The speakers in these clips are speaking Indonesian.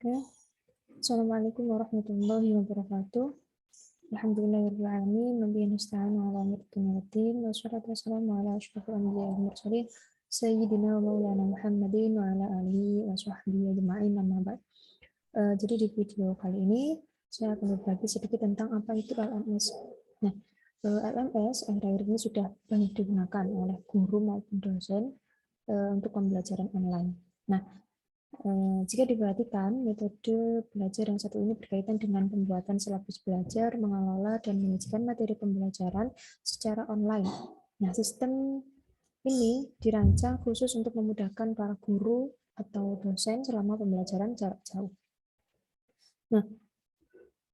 Ya. Assalamualaikum warahmatullahi wabarakatuh. Alhamdulillahirrahmanirrahim. Nabi nasta'inu ala mirtinatin. Wassalatu wassalamu ala ashrafil anbiya wal mursalin. Sayyidina wa maulana Muhammadin wa ala alihi wa sahbihi ajma'in amma ba'd. Jadi di video kali ini saya akan berbagi sedikit tentang apa itu LMS. Nah, LMS akhir-akhir ini sudah banyak digunakan oleh guru maupun dosen untuk pembelajaran online. Nah, jika diperhatikan, metode belajar yang satu ini berkaitan dengan pembuatan silabus belajar, mengelola, dan menyajikan materi pembelajaran secara online. Nah, sistem ini dirancang khusus untuk memudahkan para guru atau dosen selama pembelajaran jarak jauh. Nah,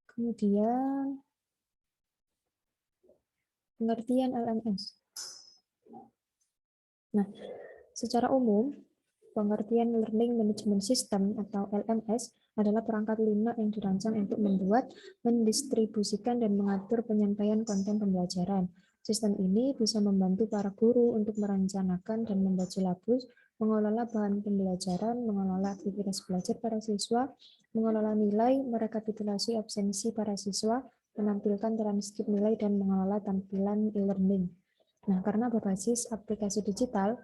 kemudian pengertian LMS. Nah, secara umum, pengertian Learning Management System atau LMS adalah perangkat lunak yang dirancang untuk membuat, mendistribusikan, dan mengatur penyampaian konten pembelajaran. Sistem ini bisa membantu para guru untuk merencanakan dan membuat silabus, mengelola bahan pembelajaran, mengelola aktivitas belajar para siswa, mengelola nilai, merekapitulasi absensi para siswa, menampilkan transkrip nilai, dan mengelola tampilan e-learning. Nah, karena berbasis aplikasi digital,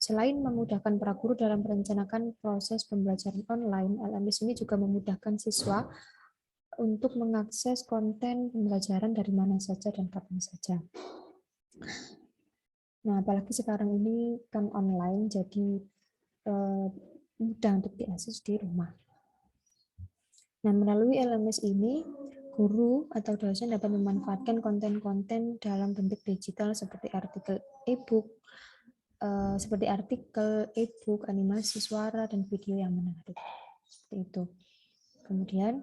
selain memudahkan para guru dalam merencanakan proses pembelajaran online, LMS ini juga memudahkan siswa untuk mengakses konten pembelajaran dari mana saja dan kapan saja. Nah, apalagi sekarang ini kan online, jadi mudah untuk diakses di rumah. Nah, melalui LMS ini, guru atau dosen dapat memanfaatkan konten-konten dalam bentuk digital seperti artikel e-book, e-book, animasi suara, dan video yang menarik. Seperti itu. Kemudian,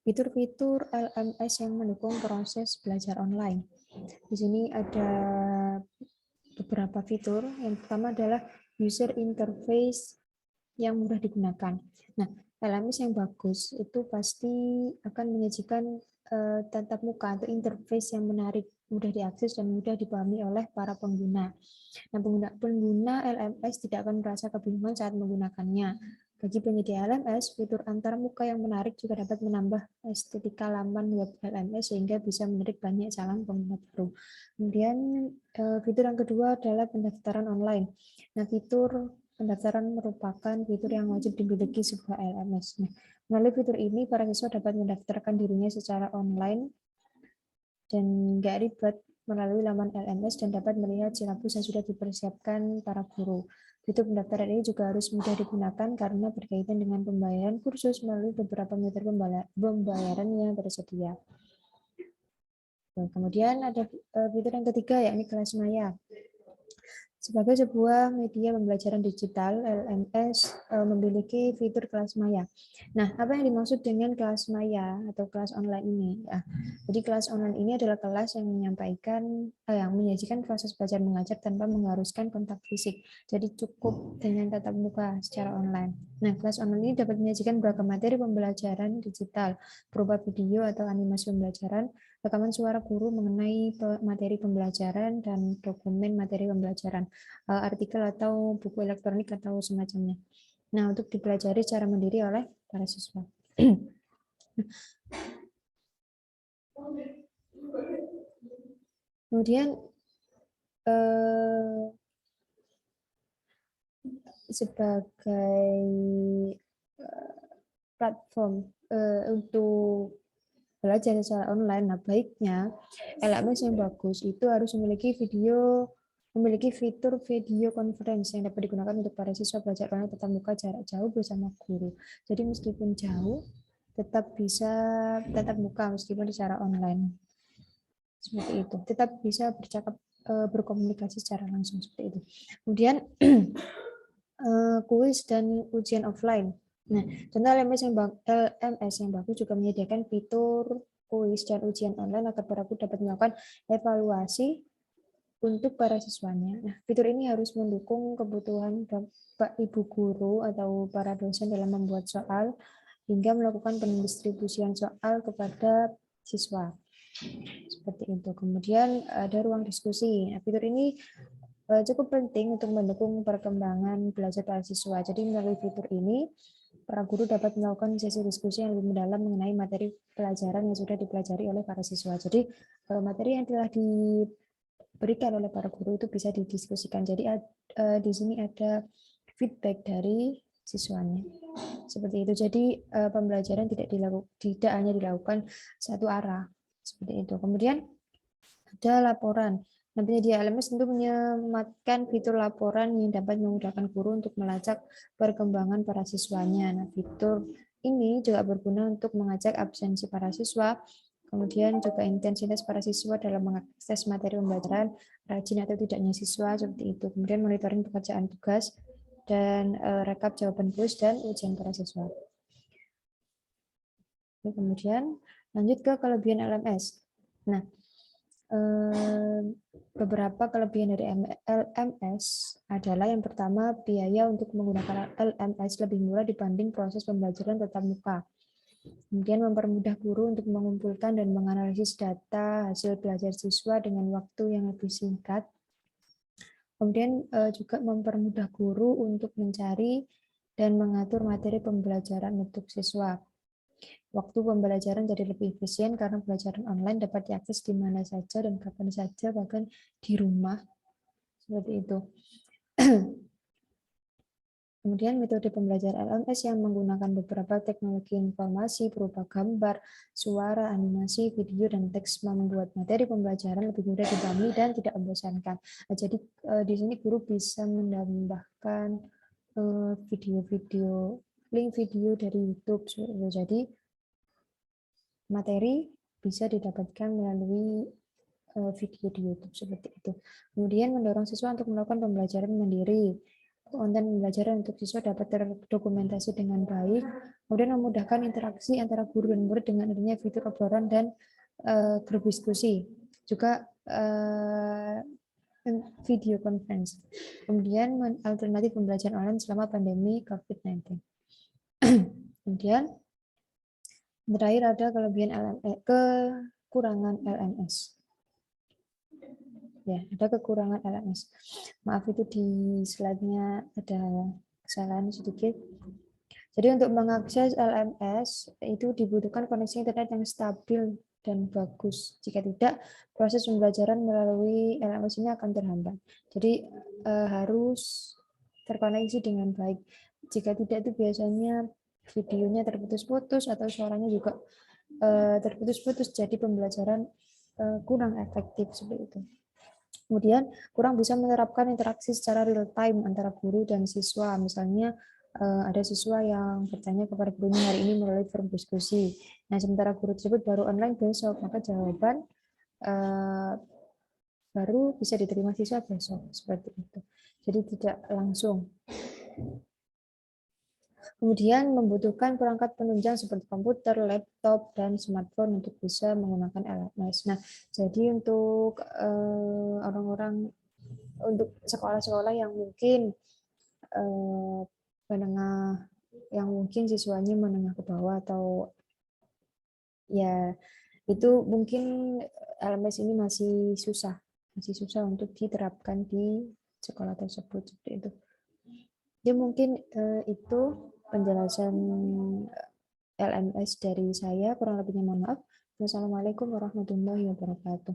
fitur-fitur LMS yang mendukung proses belajar online. Di sini ada beberapa fitur. Yang pertama adalah user interface yang mudah digunakan. Nah, LMS yang bagus itu pasti akan menyajikan tatap muka atau interface yang menarik, mudah diakses dan mudah dipahami oleh para pengguna. Nah, pengguna LMS tidak akan merasa kebingungan saat menggunakannya. Bagi penyedia LMS, fitur antarmuka yang menarik juga dapat menambah estetika laman web LMS sehingga bisa menarik banyak calon pengguna baru. Kemudian fitur yang kedua adalah pendaftaran online. Nah, fitur pendaftaran merupakan fitur yang wajib dimiliki sebuah LMS. Nah, melalui fitur ini, para siswa dapat mendaftarkan dirinya secara online dan nggak ribet melalui laman LMS dan dapat melihat silabus yang sudah dipersiapkan para guru. Fitur pendaftaran ini juga harus mudah digunakan karena berkaitan dengan pembayaran kursus melalui beberapa metode pembayaran yang tersedia. Kemudian ada fitur yang ketiga, yakni kelas maya. Sebagai sebuah media pembelajaran digital, LMS memiliki fitur kelas maya. Nah, apa yang dimaksud dengan kelas maya atau kelas online ini? Ya, jadi kelas online ini adalah kelas yang menyajikan proses belajar mengajar tanpa mengharuskan kontak fisik. Jadi cukup dengan tatap muka secara online. Nah, kelas online ini dapat menyajikan beragam materi pembelajaran digital berupa video atau animasi pembelajaran, rekaman suara guru mengenai materi pembelajaran, dan dokumen materi pembelajaran, artikel atau buku elektronik atau semacamnya. Nah, untuk dipelajari secara mandiri oleh para siswa. Kemudian sebagai platform untuk belajar secara online, nah baiknya LMS yang bagus itu harus memiliki fitur video conference yang dapat digunakan untuk para siswa belajar online tatap muka jarak jauh bersama guru. Jadi meskipun jauh, tetap bisa tatap muka meskipun secara online. Seperti itu. Tetap bisa berkomunikasi secara langsung seperti itu. Kemudian kuis dan ujian offline. Nah, contoh LMS yang bagus juga menyediakan fitur kuis dan ujian online agar para guru dapat melakukan evaluasi untuk para siswanya. Nah, fitur ini harus mendukung kebutuhan Bapak Ibu guru atau para dosen dalam membuat soal hingga melakukan pendistribusian soal kepada siswa. Seperti itu. Kemudian ada ruang diskusi. Nah, fitur ini cukup penting untuk mendukung perkembangan belajar para siswa. Jadi melalui fitur ini, para guru dapat melakukan sesi diskusi yang lebih mendalam mengenai materi pelajaran yang sudah dipelajari oleh para siswa. Jadi kalau materi yang telah diberikan oleh para guru itu bisa didiskusikan. Jadi di sini ada feedback dari siswanya. Seperti itu. Jadi pembelajaran tidak hanya dilakukan satu arah. Seperti itu. Kemudian ada laporan. Nah, penyedia LMS tentu menyematkan fitur laporan yang dapat memudahkan guru untuk melacak perkembangan para siswanya. Nah, fitur ini juga berguna untuk mengecek absensi para siswa, kemudian juga intensitas para siswa dalam mengakses materi pembelajaran, rajin atau tidaknya siswa, seperti itu. Kemudian monitoring pekerjaan tugas, dan rekap jawaban kuis dan ujian para siswa. Kemudian lanjut ke kelebihan LMS. Nah, beberapa kelebihan dari LMS adalah yang pertama, biaya untuk menggunakan LMS lebih murah dibanding proses pembelajaran tatap muka. Kemudian mempermudah guru untuk mengumpulkan dan menganalisis data hasil belajar siswa dengan waktu yang lebih singkat. Kemudian juga mempermudah guru untuk mencari dan mengatur materi pembelajaran untuk siswa. Waktu pembelajaran jadi lebih efisien karena pelajaran online dapat diakses di mana saja dan kapan saja, bahkan di rumah. Seperti itu. Kemudian metode pembelajaran LMS yang menggunakan beberapa teknologi informasi berupa gambar, suara, animasi, video, dan teks membuat materi pembelajaran lebih mudah dipahami dan tidak membosankan. Nah, jadi di sini guru bisa menambahkan video-video, link video dari YouTube. Jadi materi bisa didapatkan melalui video di YouTube seperti itu. Kemudian mendorong siswa untuk melakukan pembelajaran mandiri. Konten pembelajaran untuk siswa dapat terdokumentasi dengan baik. Kemudian memudahkan interaksi antara guru dan murid dengan adanya fitur obrolan dan grup diskusi. Juga video conference. Kemudian alternatif pembelajaran online selama pandemi COVID-19. Kemudian terakhir ada kekurangan LMS. Ya, ada kekurangan LMS. Maaf itu di slide-nya ada kesalahan sedikit. Jadi untuk mengakses LMS itu dibutuhkan koneksi internet yang stabil dan bagus. Jika tidak, proses pembelajaran melalui LMS ini akan terhambat. Jadi harus terkoneksi dengan baik. Jika tidak itu biasanya videonya terputus-putus atau suaranya juga terputus-putus, jadi pembelajaran kurang efektif seperti itu. Kemudian kurang bisa menerapkan interaksi secara real time antara guru dan siswa. Misalnya ada siswa yang bertanya kepada gurunya hari ini melalui forum diskusi. Nah, sementara guru tersebut baru online besok, maka jawaban baru bisa diterima siswa besok. Seperti itu. Jadi tidak langsung. Kemudian membutuhkan perangkat penunjang seperti komputer, laptop, dan smartphone untuk bisa menggunakan LMS. Nah, jadi untuk orang-orang, untuk sekolah-sekolah yang mungkin menengah, yang mungkin siswanya menengah ke bawah atau ya itu mungkin LMS ini masih susah untuk diterapkan di sekolah tersebut seperti itu. Jadi mungkin itu penjelasan LMS dari saya, kurang lebihnya mohon maaf. Wassalamualaikum warahmatullahi wabarakatuh.